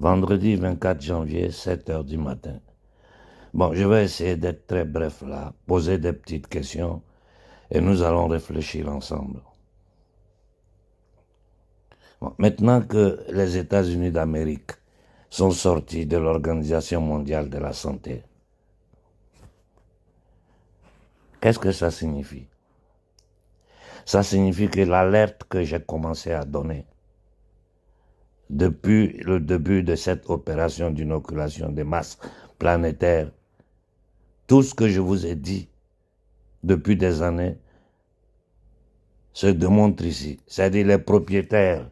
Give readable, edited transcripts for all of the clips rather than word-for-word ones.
Vendredi 24 janvier, 7 heures du matin. Bon, je vais essayer d'être très bref là, poser des petites questions et nous allons réfléchir ensemble. Bon, maintenant que les États-Unis d'Amérique sont sortis de l'Organisation mondiale de la santé, qu'est-ce que ça signifie? Ça signifie que l'alerte que j'ai commencé à donner depuis le début de cette opération d'inoculation des masses planétaires, tout ce que je vous ai dit depuis des années se démontre ici. C'est-à-dire les propriétaires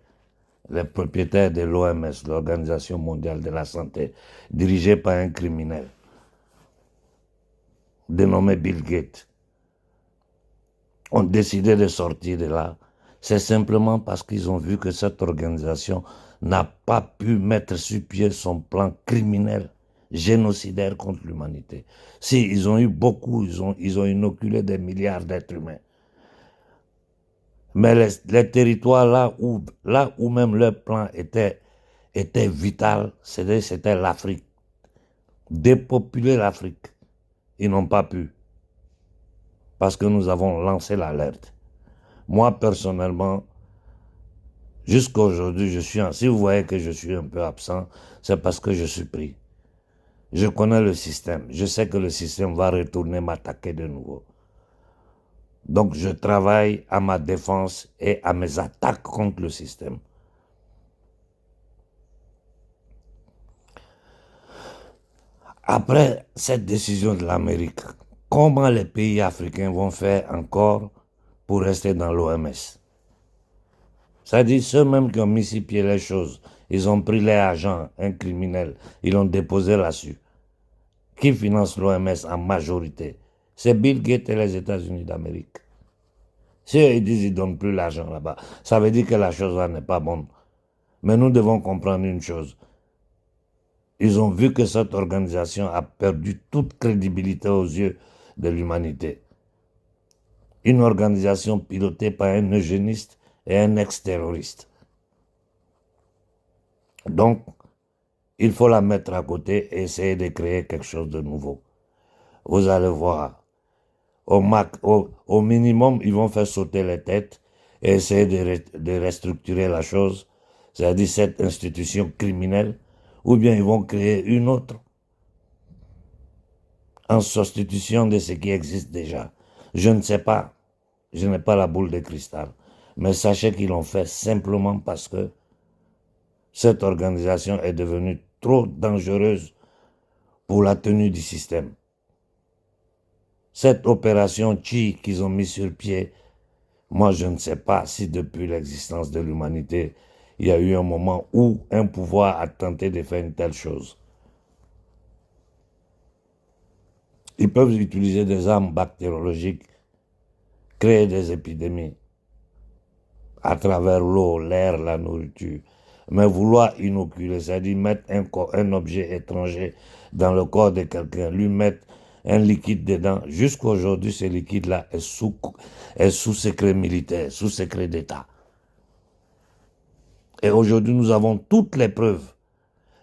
de l'OMS, l'Organisation mondiale de la santé, dirigée par un criminel dénommé Bill Gates, ont décidé de sortir de là. C'est simplement parce qu'ils ont vu que cette organisation n'a pas pu mettre sur pied son plan criminel, génocidaire contre l'humanité. Si, ils ont eu beaucoup, ils ont inoculé des milliards d'êtres humains. Mais les territoires là où même leur plan était vital, c'était l'Afrique. Dépopuler l'Afrique, ils n'ont pas pu. Parce que nous avons lancé l'alerte. Moi, personnellement, jusqu'à aujourd'hui, si vous voyez que je suis un peu absent, c'est parce que je suis pris. Je connais le système. Je sais que le système va retourner m'attaquer de nouveau. Donc, je travaille à ma défense et à mes attaques contre le système. Après cette décision de l'Amérique, comment les pays africains vont faire encore pour rester dans l'OMS? C'est-à-dire ceux même qui ont mis sur pied les choses, ils ont pris les agents, un criminel, ils l'ont déposé là-dessus. Qui finance l'OMS en majorité? C'est Bill Gates et les États-Unis d'Amérique. Si ils disent qu'ils ne donnent plus l'argent là-bas, ça veut dire que la chose là n'est pas bonne. Mais nous devons comprendre une chose. Ils ont vu que cette organisation a perdu toute crédibilité aux yeux de l'humanité. Une organisation pilotée par un eugéniste et un ex-terroriste. Donc, il faut la mettre à côté et essayer de créer quelque chose de nouveau. Vous allez voir, au minimum, ils vont faire sauter les têtes et essayer de restructurer la chose, c'est-à-dire cette institution criminelle, ou bien ils vont créer une autre en substitution de ce qui existe déjà. Je ne sais pas, je n'ai pas la boule de cristal, mais sachez qu'ils l'ont fait simplement parce que cette organisation est devenue trop dangereuse pour la tenue du système. Cette opération Chi qu'ils ont mis sur pied, moi je ne sais pas si depuis l'existence de l'humanité, il y a eu un moment où un pouvoir a tenté de faire une telle chose. Ils peuvent utiliser des armes bactériologiques, créer des épidémies à travers l'eau, l'air, la nourriture. Mais vouloir inoculer, c'est-à-dire mettre un objet étranger dans le corps de quelqu'un, lui mettre un liquide dedans, jusqu'à aujourd'hui, ce liquide-là est sous secret militaire, sous secret d'État. Et aujourd'hui, nous avons toutes les preuves.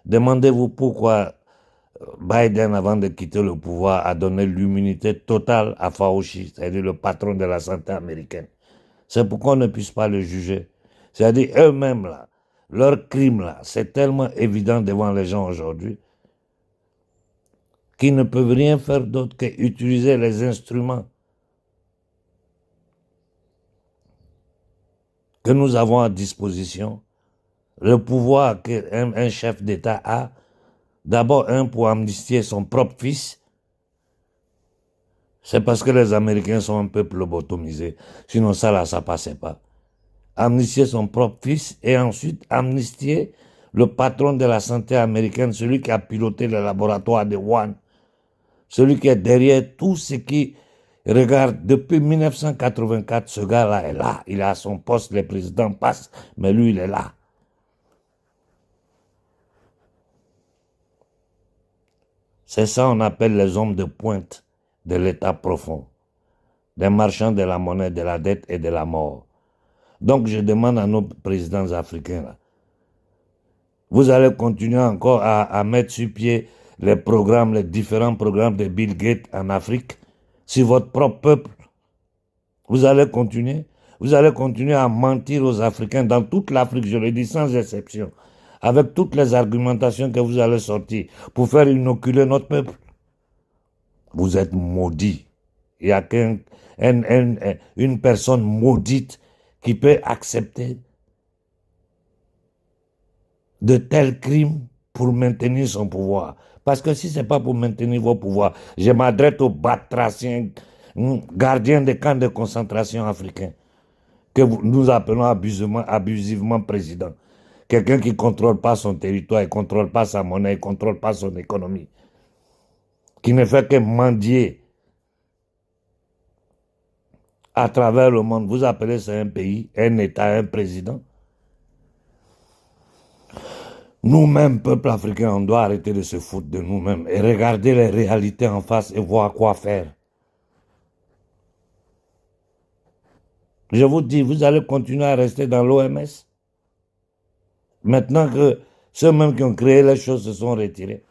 Demandez-vous pourquoi Biden, avant de quitter le pouvoir, a donné l'immunité totale à Fauci, c'est-à-dire le patron de la santé américaine. C'est pourquoi on ne puisse pas le juger. C'est-à-dire eux-mêmes, là, leur crime, là, c'est tellement évident devant les gens aujourd'hui qu'ils ne peuvent rien faire d'autre qu'utiliser les instruments que nous avons à disposition, le pouvoir qu'un chef d'État a, d'abord pour amnistier son propre fils. C'est parce que les Américains sont un peuple lobotomisé. Sinon ça là, ça passait pas. Amnistier son propre fils et ensuite amnistier le patron de la santé américaine, celui qui a piloté le laboratoire de Wuhan, celui qui est derrière tout ce qui regarde. Depuis 1984, ce gars-là est là. Il est à son poste, les présidents passent, mais lui, il est là. C'est ça qu'on appelle les hommes de pointe de l'État profond, des marchands de la monnaie, de la dette et de la mort. Donc je demande à nos présidents africains, là, Vous allez continuer encore à mettre sur pied les programmes, les différents programmes de Bill Gates en Afrique, sur votre propre peuple. Vous allez continuer. Vous allez continuer à mentir aux Africains dans toute l'Afrique, je le dis sans exception, avec toutes les argumentations que vous allez sortir pour faire inoculer notre peuple. Vous êtes maudits. Il n'y a qu'une personne maudite qui peut accepter de tels crimes pour maintenir son pouvoir. Parce que si ce n'est pas pour maintenir vos pouvoirs, je m'adresse aux batraciens, gardiens des camps de concentration africains, que nous appelons abusivement président. Quelqu'un qui ne contrôle pas son territoire, il ne contrôle pas sa monnaie, il ne contrôle pas son économie, qui ne fait que mendier à travers le monde. Vous appelez ça un pays, un État, un président? Nous-mêmes, peuple africain, on doit arrêter de se foutre de nous-mêmes et regarder les réalités en face et voir quoi faire. Je vous dis, vous allez continuer à rester dans l'OMS. Maintenant que ceux-mêmes qui ont créé les choses se sont retirés.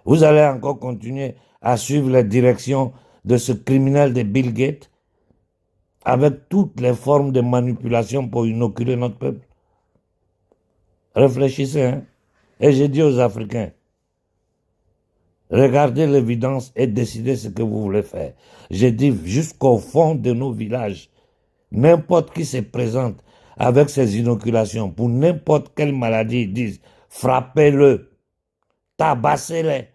Vous allez encore continuer à suivre les directions de ce criminel de Bill Gates avec toutes les formes de manipulation pour inoculer notre peuple. Réfléchissez, hein. Et j'ai dit aux Africains, regardez l'évidence et décidez ce que vous voulez faire. J'ai dit jusqu'au fond de nos villages, n'importe qui se présente avec ces inoculations pour n'importe quelle maladie, ils disent, frappez-le, tabassez-les.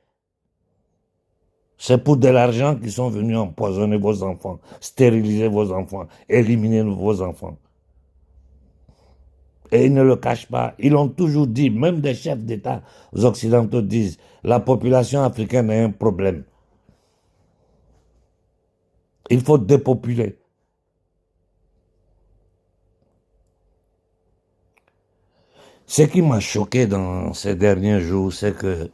C'est pour de l'argent qu'ils sont venus empoisonner vos enfants, stériliser vos enfants, éliminer vos enfants. Et ils ne le cachent pas. Ils l'ont toujours dit, même des chefs d'État occidentaux disent, la population africaine a un problème. Il faut dépopuler. Ce qui m'a choqué dans ces derniers jours, c'est que,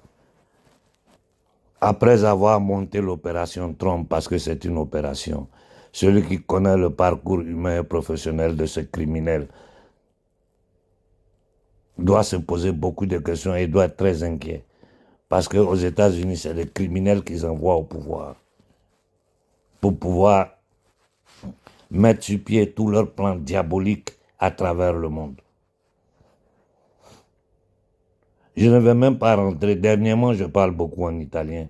après avoir monté l'opération Trump, parce que c'est une opération, celui qui connaît le parcours humain et professionnel de ce criminel doit se poser beaucoup de questions et doit être très inquiet. Parce qu'aux États-Unis, c'est les criminels qu'ils envoient au pouvoir pour pouvoir mettre sur pied tous leurs plans diaboliques à travers le monde. Je ne vais même pas rentrer. Dernièrement, je parle beaucoup en italien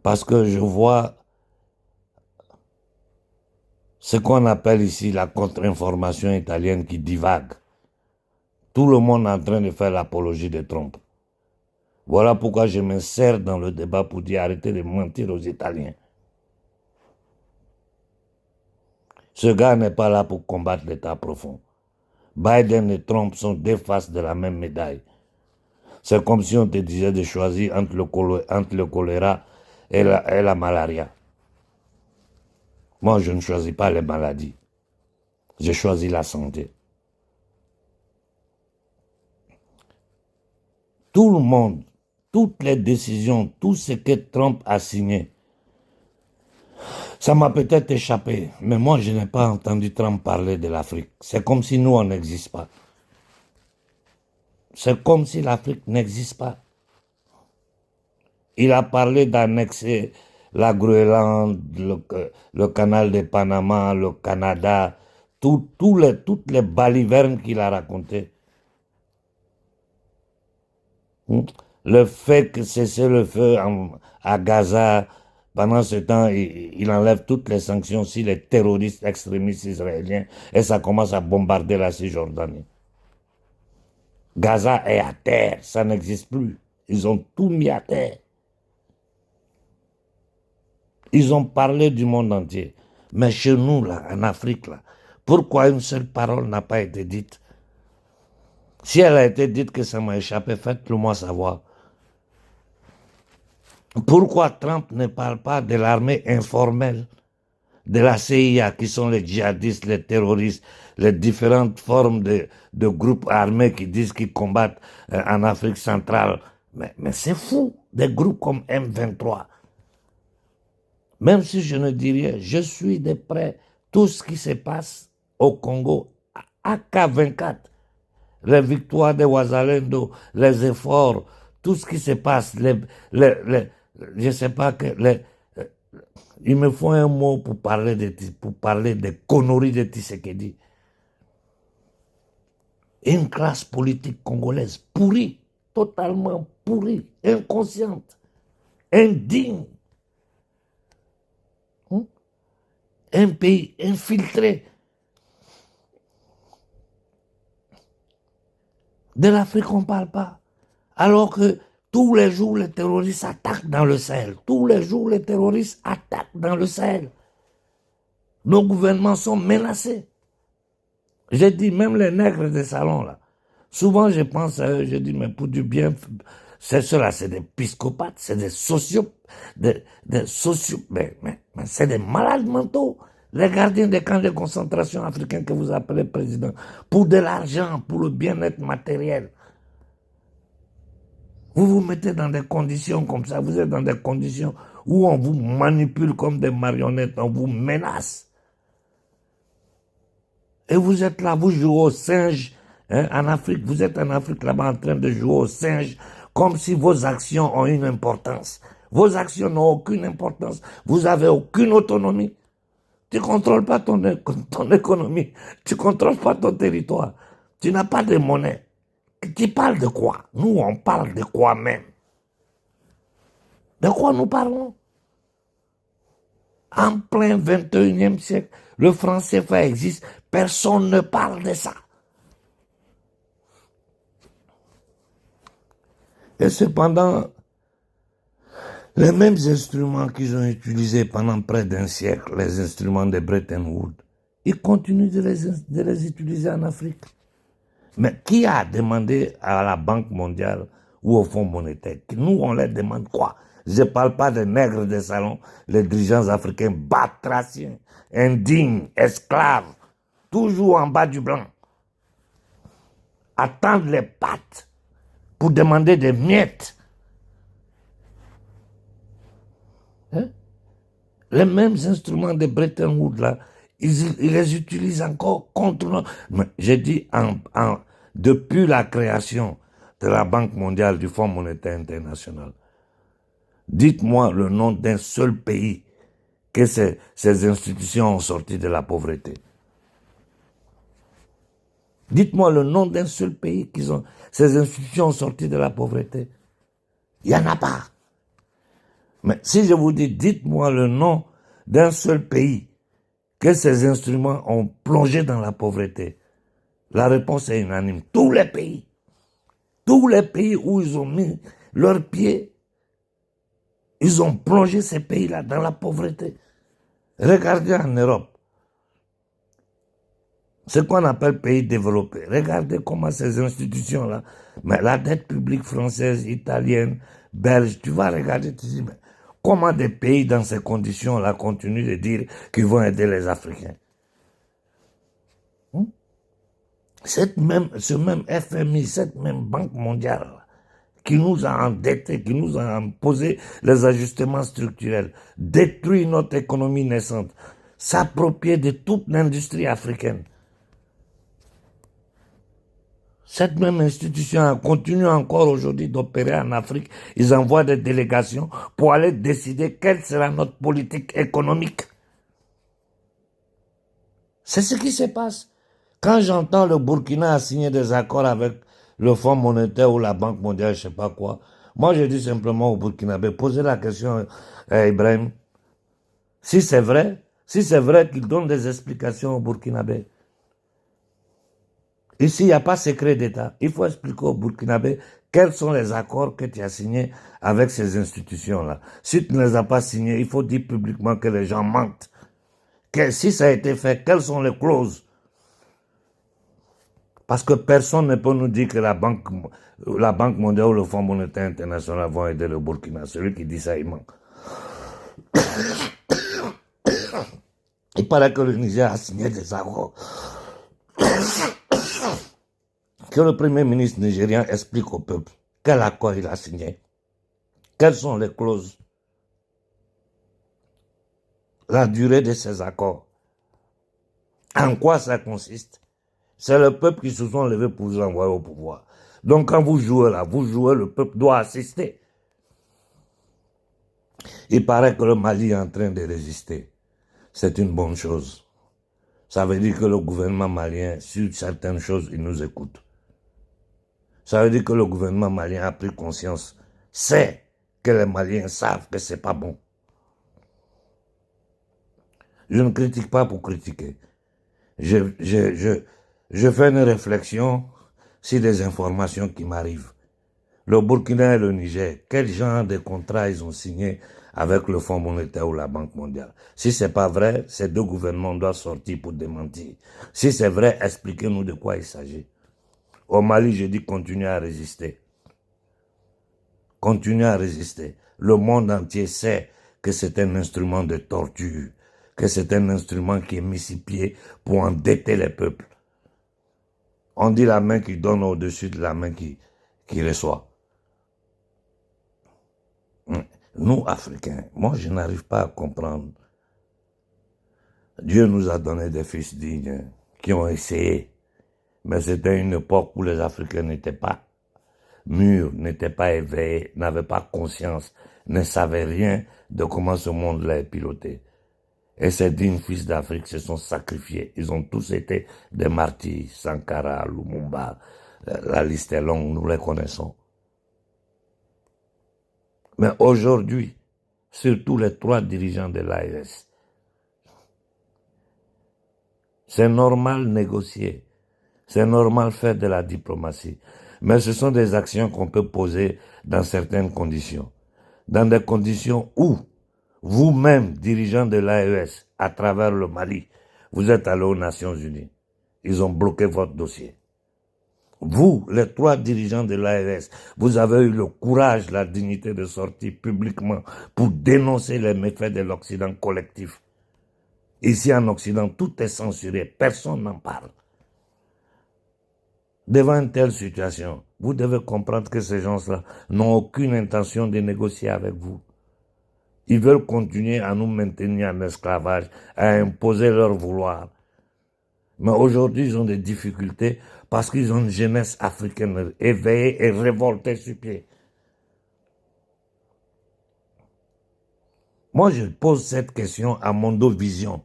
parce que je vois ce qu'on appelle ici la contre-information italienne qui divague. Tout le monde est en train de faire l'apologie de Trump. Voilà pourquoi je m'insère dans le débat pour dire arrêtez de mentir aux Italiens. Ce gars n'est pas là pour combattre l'État profond. Biden et Trump sont deux faces de la même médaille. C'est comme si on te disait de choisir entre le choléra et la malaria. Moi, je ne choisis pas les maladies. Je choisis la santé. Tout le monde, toutes les décisions, tout ce que Trump a signé, ça m'a peut-être échappé, mais moi, je n'ai pas entendu Trump parler de l'Afrique. C'est comme si nous, on n'existe pas. C'est comme si l'Afrique n'existe pas. Il a parlé d'annexer la Groenland, le canal de Panama, le Canada, toutes les balivernes qu'il a racontées. Le fait que cesser le feu à Gaza, pendant ce temps, il enlève toutes les sanctions sur les terroristes extrémistes israéliens et ça commence à bombarder la Cisjordanie. Gaza est à terre, ça n'existe plus. Ils ont tout mis à terre. Ils ont parlé du monde entier. Mais chez nous, là, en Afrique, là, pourquoi une seule parole n'a pas été dite? Si elle a été dite que ça m'a échappé, faites-le moi savoir. Pourquoi Trump ne parle pas de l'armée informelle, de la CIA, qui sont les djihadistes, les terroristes, les différentes formes de groupes armés qui disent qu'ils combattent en Afrique centrale? Mais c'est fou, des groupes comme M23. Même si je ne dis rien, je suis de près tout ce qui se passe au Congo, AK-24. les victoires des Ouazalendo, les efforts, tout ce qui se passe, je ne sais pas, il me faut un mot pour parler des conneries de Tshisekedi. Une classe politique congolaise pourrie, totalement pourrie, inconsciente, indigne. Un pays infiltré. De l'Afrique, on ne parle pas. Alors que tous les jours, les terroristes attaquent dans le Sahel. Tous les jours, les terroristes attaquent dans le Sahel. Nos gouvernements sont menacés. J'ai dit, même les nègres des salons, là. Souvent, je pense à eux, je dis, mais pour du bien, ceux-là, c'est des psychopathes, c'est des mais c'est des malades mentaux. Les gardiens des camps de concentration africains que vous appelez président, pour de l'argent, pour le bien-être matériel. Vous vous mettez dans des conditions comme ça, vous êtes dans des conditions où on vous manipule comme des marionnettes, on vous menace. Et vous êtes là, vous jouez au singe, hein, en Afrique, vous êtes en Afrique là-bas en train de jouer au singe, comme si vos actions ont une importance. Vos actions n'ont aucune importance, vous n'avez aucune autonomie. Tu ne contrôles pas ton économie, tu ne contrôles pas ton territoire, tu n'as pas de monnaie. Tu parles de quoi? Nous, on parle de quoi même? De quoi nous parlons? En plein 21e siècle, le franc CFA existe, personne ne parle de ça. Et cependant, les mêmes instruments qu'ils ont utilisés pendant près d'un siècle, les instruments de Bretton Woods, ils continuent de les utiliser en Afrique. Mais qui a demandé à la Banque mondiale ou au Fonds monétaire? Nous, on leur demande quoi? Je ne parle pas des nègres des salons, les dirigeants africains batraciens, indignes, esclaves, toujours en bas du blanc. Attendre les pattes pour demander des miettes. Hein? Les mêmes instruments de Bretton Woods, là, ils les utilisent encore contre nous. Mais j'ai dit, depuis la création de la Banque mondiale, du Fonds monétaire international, dites-moi le nom d'un seul pays que ces institutions ont sorti de la pauvreté. Dites-moi le nom d'un seul pays ces institutions ont sorti de la pauvreté. Il n'y en a pas. Mais si je vous dis, dites-moi le nom d'un seul pays que ces instruments ont plongé dans la pauvreté, la réponse est unanime. Tous les pays où ils ont mis leurs pieds, ils ont plongé ces pays-là dans la pauvreté. Regardez en Europe, ce qu'on appelle pays développés. Regardez comment ces institutions-là, mais la dette publique française, italienne, belge, tu vas regarder, tu dis, mais comment des pays dans ces conditions-là continuent de dire qu'ils vont aider les Africains? Ce même FMI, cette même Banque mondiale qui nous a endettés, qui nous a imposé les ajustements structurels, détruit notre économie naissante, s'approprier de toute l'industrie africaine. Cette même institution continue encore aujourd'hui d'opérer en Afrique. Ils envoient des délégations pour aller décider quelle sera notre politique économique. C'est ce qui se passe. Quand j'entends le Burkina signer des accords avec le Fonds monétaire ou la Banque mondiale, je ne sais pas quoi, moi je dis simplement au Burkinabé, posez la question à Ibrahim. Si c'est vrai qu'il donne des explications au Burkinabé. Ici, il n'y a pas secret d'État. Il faut expliquer au Burkinabé quels sont les accords que tu as signés avec ces institutions-là. Si tu ne les as pas signés, il faut dire publiquement que les gens mentent. Si ça a été fait, quelles sont les clauses? Parce que personne ne peut nous dire que la Banque mondiale ou le Fonds monétaire international vont aider le Burkina. Celui qui dit ça, il manque. Il paraît que le Niger a signé des accords. Que le Premier ministre nigérien explique au peuple quel accord il a signé. Quelles sont les clauses? La durée de ces accords. En quoi ça consiste? C'est le peuple qui se sont levés pour vous envoyer au pouvoir. Donc quand vous jouez là, vous jouez, le peuple doit assister. Il paraît que le Mali est en train de résister. C'est une bonne chose. Ça veut dire que le gouvernement malien, sur certaines choses, il nous écoute. Ça veut dire que le gouvernement malien a pris conscience, sait que les Maliens savent que c'est pas bon. Je ne critique pas pour critiquer. Je fais une réflexion sur des informations qui m'arrivent. Le Burkina et le Niger, quel genre de contrat ils ont signé avec le Fonds monétaire ou la Banque mondiale? Si c'est pas vrai, ces deux gouvernements doivent sortir pour démentir. Si c'est vrai, expliquez-nous de quoi il s'agit. Au Mali, je dis continuez à résister. Continuez à résister. Le monde entier sait que c'est un instrument de torture, que c'est un instrument qui est mis sur pied pour endetter les peuples. On dit la main qui donne au-dessus de la main qui reçoit. Nous, Africains, moi je n'arrive pas à comprendre. Dieu nous a donné des fils dignes qui ont essayé. Mais c'était une époque où les Africains n'étaient pas mûrs, n'étaient pas éveillés, n'avaient pas conscience, ne savaient rien de comment ce monde-là est piloté. Et ces dignes fils d'Afrique se sont sacrifiés. Ils ont tous été des martyrs. Sankara, Lumumba, la liste est longue, nous les connaissons. Mais aujourd'hui, surtout les trois dirigeants de l'AES, c'est normal négocier, c'est normal faire de la diplomatie, mais ce sont des actions qu'on peut poser dans certaines conditions. Dans des conditions où vous-même, dirigeant de l'AES, à travers le Mali, vous êtes allé aux Nations Unies. Ils ont bloqué votre dossier. Vous, les trois dirigeants de l'AES, vous avez eu le courage, la dignité de sortir publiquement pour dénoncer les méfaits de l'Occident collectif. Ici en Occident, tout est censuré, personne n'en parle. Devant une telle situation, vous devez comprendre que ces gens-là n'ont aucune intention de négocier avec vous. Ils veulent continuer à nous maintenir en esclavage, à imposer leur vouloir. Mais aujourd'hui, ils ont des difficultés parce qu'ils ont une jeunesse africaine éveillée et révoltée sur pied. Moi, je pose cette question à Mondovision,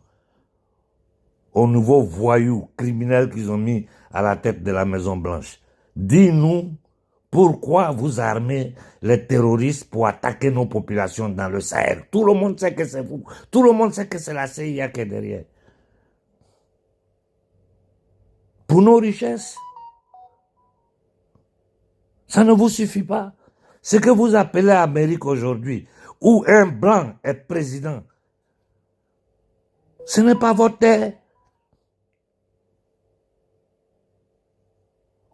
aux nouveaux voyous criminels qu'ils ont mis à la tête de la Maison Blanche. Dis-nous pourquoi vous armez les terroristes pour attaquer nos populations dans le Sahel. Tout le monde sait que c'est vous. Tout le monde sait que c'est la CIA qui est derrière. Pour nos richesses. Ça ne vous suffit pas. Ce que vous appelez Amérique aujourd'hui, où un blanc est président, ce n'est pas votre terre.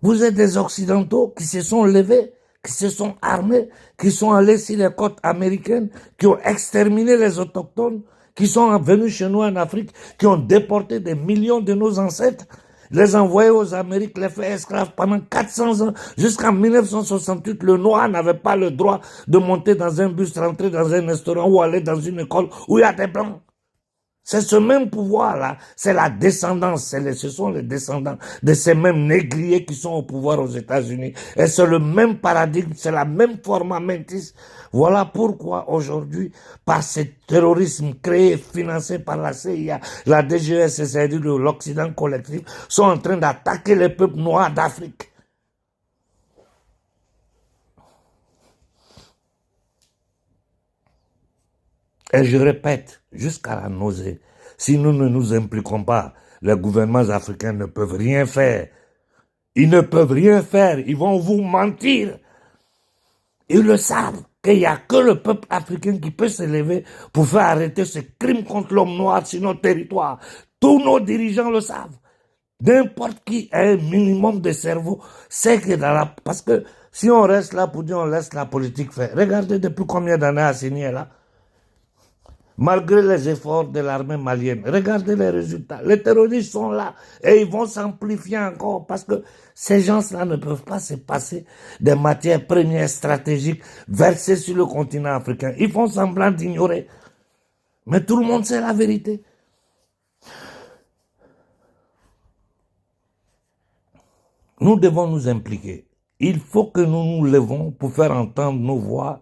Vous êtes des Occidentaux qui se sont levés, qui se sont armés, qui sont allés sur les côtes américaines, qui ont exterminé les autochtones, qui sont venus chez nous en Afrique, qui ont déporté des millions de nos ancêtres, les envoyer aux Amériques, les faire esclaves pendant 400 ans. Jusqu'en 1968, le noir n'avait pas le droit de monter dans un bus, rentrer dans un restaurant ou aller dans une école où il y a des blancs. C'est ce même pouvoir-là, c'est la descendance, ce sont les descendants de ces mêmes négriers qui sont au pouvoir aux États-Unis. Et c'est le même paradigme, c'est la même forma mentis. Voilà pourquoi aujourd'hui, par ce terrorisme créé, financé par la CIA, la DGS, c'est-à-dire l'Occident collectif, sont en train d'attaquer les peuples noirs d'Afrique. Et je répète, jusqu'à la nausée, si nous ne nous impliquons pas, les gouvernements africains ne peuvent rien faire. Ils ne peuvent rien faire, ils vont vous mentir. Ils le savent, qu'il n'y a que le peuple africain qui peut se lever pour faire arrêter ce crime contre l'homme noir sur notre territoire. Tous nos dirigeants le savent. N'importe qui a un minimum de cerveau sait que dans la... Parce que si on reste là pour dire on laisse la politique faire, regardez depuis combien d'années Assini est là. Malgré les efforts de l'armée malienne, regardez les résultats. Les terroristes sont là et ils vont s'amplifier encore parce que ces gens-là ne peuvent pas se passer des matières premières stratégiques versées sur le continent africain. Ils font semblant d'ignorer. Mais tout le monde sait la vérité. Nous devons nous impliquer. Il faut que nous nous levons pour faire entendre nos voix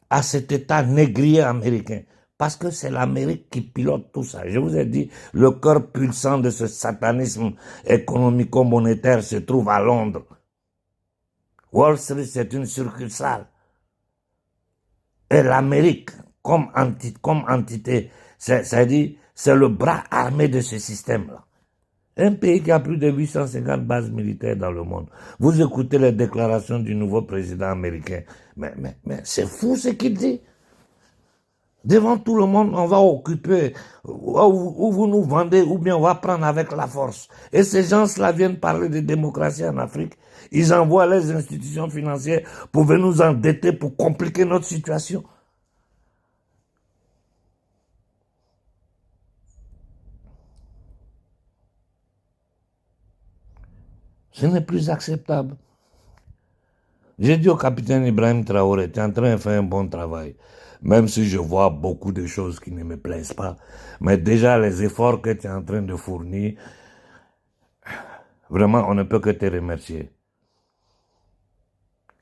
à cet État négrier américain. Parce que c'est l'Amérique qui pilote tout ça. Je vous ai dit, le cœur pulsant de ce satanisme économico-monétaire se trouve à Londres. Wall Street, c'est une succursale. Et l'Amérique, comme entité, c'est-à-dire, c'est le bras armé de ce système-là. Un pays qui a plus de 850 bases militaires dans le monde. Vous écoutez les déclarations du nouveau président américain. Mais c'est fou ce qu'il dit. Devant tout le monde, on va occuper, ou vous nous vendez, ou bien on va prendre avec la force. Et ces gens-là viennent parler de démocratie en Afrique. Ils envoient les institutions financières pour venir nous endetter, pour compliquer notre situation. Ce n'est plus acceptable. J'ai dit au capitaine Ibrahim Traoré, tu es en train de faire un bon travail. Même si je vois beaucoup de choses qui ne me plaisent pas. Mais déjà, les efforts que tu es en train de fournir, vraiment, on ne peut que te remercier.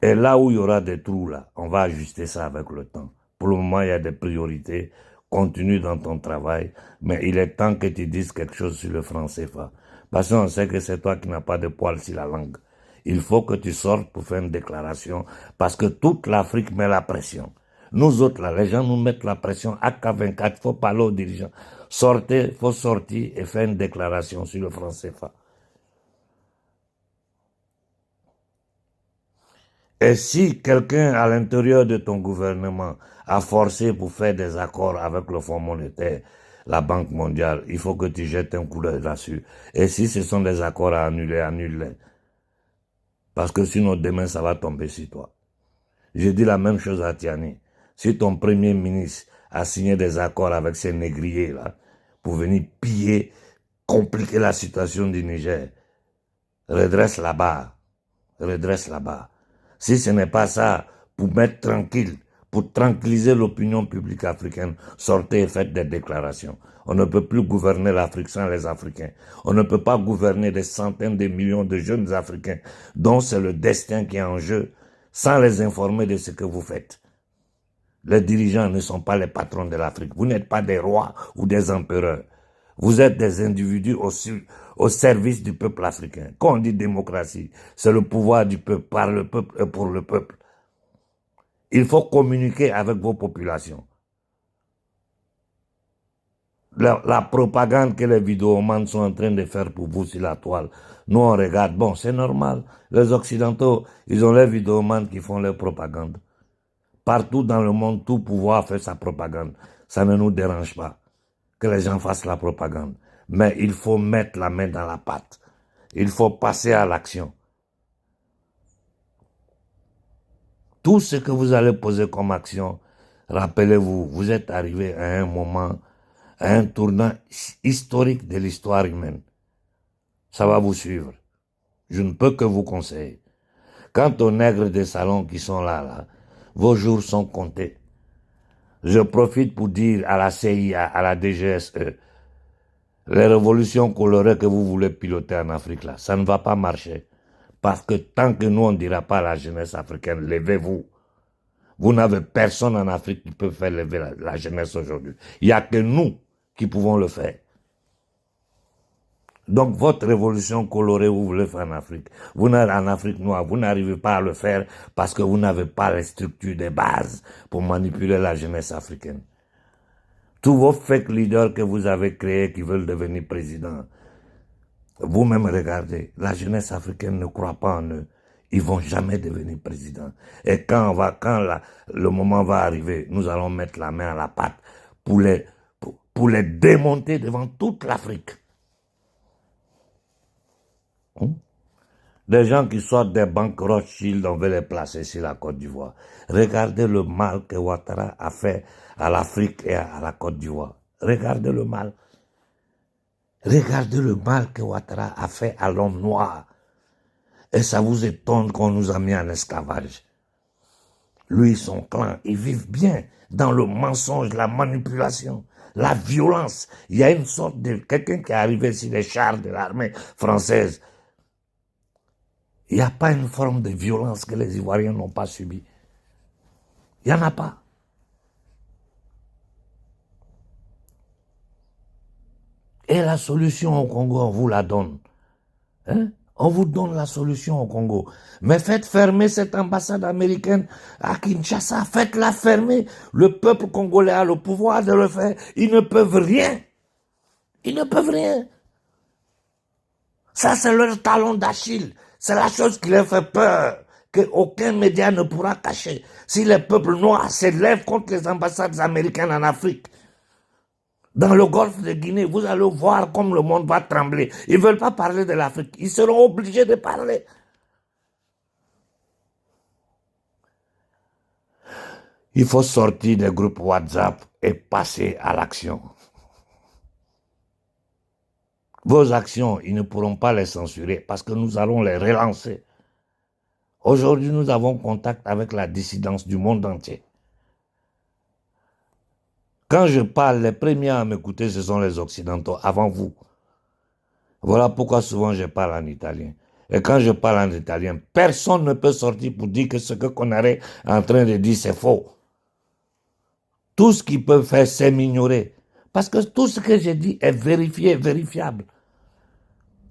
Et là où il y aura des trous, là, on va ajuster ça avec le temps. Pour le moment, il y a des priorités. Continue dans ton travail. Mais il est temps que tu dises quelque chose sur le franc CFA. Parce qu'on sait que c'est toi qui n'as pas de poil sur la langue. Il faut que tu sortes pour faire une déclaration. Parce que toute l'Afrique met la pression. Nous autres, là, les gens nous mettent la pression. AK24, il faut parler aux dirigeants. Sortez, il faut sortir et faire une déclaration sur le franc CFA. Et si quelqu'un à l'intérieur de ton gouvernement a forcé pour faire des accords avec le Fonds monétaire, la Banque mondiale, il faut que tu jettes un coup d'œil là-dessus. Et si ce sont des accords à annuler, annule-les. Parce que sinon, demain, ça va tomber sur toi. J'ai dit la même chose à Tiani. Si ton premier ministre a signé des accords avec ces négriers-là, pour venir piller, compliquer la situation du Niger, redresse la barre. Redresse la barre. Si ce n'est pas ça, pour mettre tranquille, pour tranquilliser l'opinion publique africaine, sortez et faites des déclarations. On ne peut plus gouverner l'Afrique sans les Africains. On ne peut pas gouverner des centaines de millions de jeunes Africains dont c'est le destin qui est en jeu sans les informer de ce que vous faites. Les dirigeants ne sont pas les patrons de l'Afrique. Vous n'êtes pas des rois ou des empereurs. Vous êtes des individus au service du peuple africain. Quand on dit démocratie, c'est le pouvoir du peuple, par le peuple et pour le peuple. Il faut communiquer avec vos populations. La propagande que les vidéomans sont en train de faire pour vous sur la toile, nous on regarde, bon c'est normal. Les Occidentaux, ils ont les vidéomans qui font leur propagande. Partout dans le monde, tout pouvoir fait sa propagande. Ça ne nous dérange pas que les gens fassent la propagande. Mais il faut mettre la main dans la pâte. Il faut passer à l'action. Tout ce que vous allez poser comme action, rappelez-vous, vous êtes arrivé à un moment, à un tournant historique de l'histoire humaine. Ça va vous suivre. Je ne peux que vous conseiller. Quant aux nègres des salons qui sont là, vos jours sont comptés. Je profite pour dire à la CIA, à la DGSE, les révolutions colorées que vous voulez piloter en Afrique, là, ça ne va pas marcher. Parce que tant que nous, on ne dira pas à la jeunesse africaine, levez-vous. Vous n'avez personne en Afrique qui peut faire lever la jeunesse aujourd'hui. Il n'y a que nous qui pouvons le faire. Donc, votre révolution colorée, vous voulez faire en Afrique. Vous n'êtes en Afrique noire, vous n'arrivez pas à le faire parce que vous n'avez pas les structures de base pour manipuler la jeunesse africaine. Tous vos fake leaders que vous avez créés qui veulent devenir président, vous-même regardez, la jeunesse africaine ne croit pas en eux. Ils vont jamais devenir président. Et quand le moment va arriver, nous allons mettre la main à la pâte pour les démonter devant toute l'Afrique. Des gens qui sortent des banques Rothschild, on veut les placer sur la Côte d'Ivoire. Regardez le mal que Ouattara a fait à l'Afrique et à la Côte d'Ivoire. Regardez le mal. Regardez le mal que Ouattara a fait à l'homme noir. Et ça vous étonne qu'on nous a mis en esclavage. Lui et son clan, ils vivent bien dans le mensonge, la manipulation, la violence. Il y a une sorte de quelqu'un qui est arrivé sur les chars de l'armée française. Il n'y a pas une forme de violence que les Ivoiriens n'ont pas subie. Il n'y en a pas. Et la solution au Congo, on vous la donne. Hein? On vous donne la solution au Congo. Mais faites fermer cette ambassade américaine à Kinshasa. Faites-la fermer. Le peuple congolais a le pouvoir de le faire. Ils ne peuvent rien. Ils ne peuvent rien. Ça, c'est leur talon d'Achille. C'est la chose qui leur fait peur, qu'aucun média ne pourra cacher. Si les peuples noirs s'élèvent contre les ambassades américaines en Afrique, dans le golfe de Guinée, vous allez voir comme le monde va trembler. Ils ne veulent pas parler de l'Afrique. Ils seront obligés de parler. Il faut sortir des groupes WhatsApp et passer à l'action. Vos actions, ils ne pourront pas les censurer parce que nous allons les relancer. Aujourd'hui, nous avons contact avec la dissidence du monde entier. Quand je parle, les premiers à m'écouter, ce sont les Occidentaux, avant vous. Voilà pourquoi souvent je parle en italien. Et quand je parle en italien, personne ne peut sortir pour dire que ce que Konaré est en train de dire, c'est faux. Tout ce qu'ils peuvent faire, c'est m'ignorer. Parce que tout ce que j'ai dit est vérifié, vérifiable.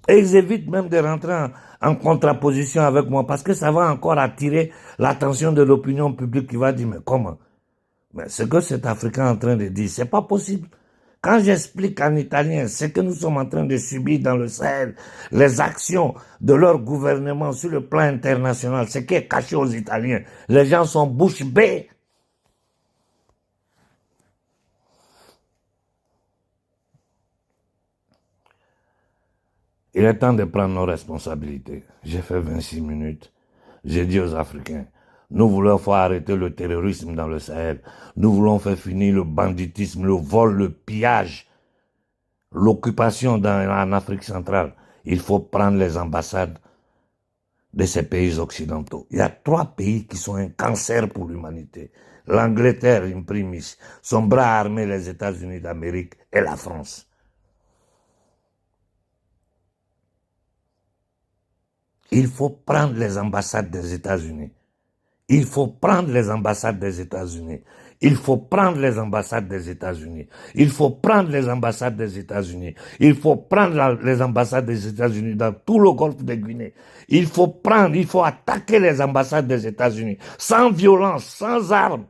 Et ils évitent même de rentrer en contraposition avec moi parce que ça va encore attirer l'attention de l'opinion publique qui va dire, mais comment? Mais ce que cet Africain est en train de dire, c'est pas possible. Quand j'explique en italien ce que nous sommes en train de subir dans le Sahel, les actions de leur gouvernement sur le plan international, ce qui est caché aux Italiens, les gens sont bouche bée. Il est temps de prendre nos responsabilités. J'ai fait 26 minutes. J'ai dit aux Africains, nous voulons faire arrêter le terrorisme dans le Sahel. Nous voulons faire finir le banditisme, le vol, le pillage, l'occupation en Afrique centrale. Il faut prendre les ambassades de ces pays occidentaux. Il y a 3 pays qui sont un cancer pour l'humanité. L'Angleterre, imprimis, son bras armé, les États-Unis d'Amérique et la France. Il faut prendre les ambassades des États-Unis. Il faut prendre les ambassades des États-Unis. Il faut prendre les ambassades des États-Unis. Il faut prendre les ambassades des États-Unis. Il faut prendre les ambassades des États-Unis dans tout le golfe de Guinée. Il faut attaquer les ambassades des États-Unis sans violence, sans armes.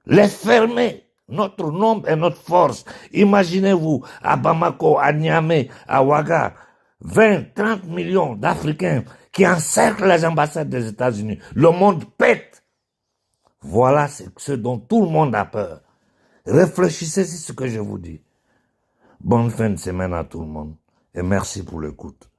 Les fermer. Notre nombre et notre force. Imaginez-vous à Bamako, à Niamey, à Ouaga, 20, 30 millions d'Africains qui encerclent les ambassades des États-Unis. Le monde pète. Voilà ce dont tout le monde a peur. Réfléchissez sur ce que je vous dis. Bonne fin de semaine à tout le monde et merci pour l'écoute.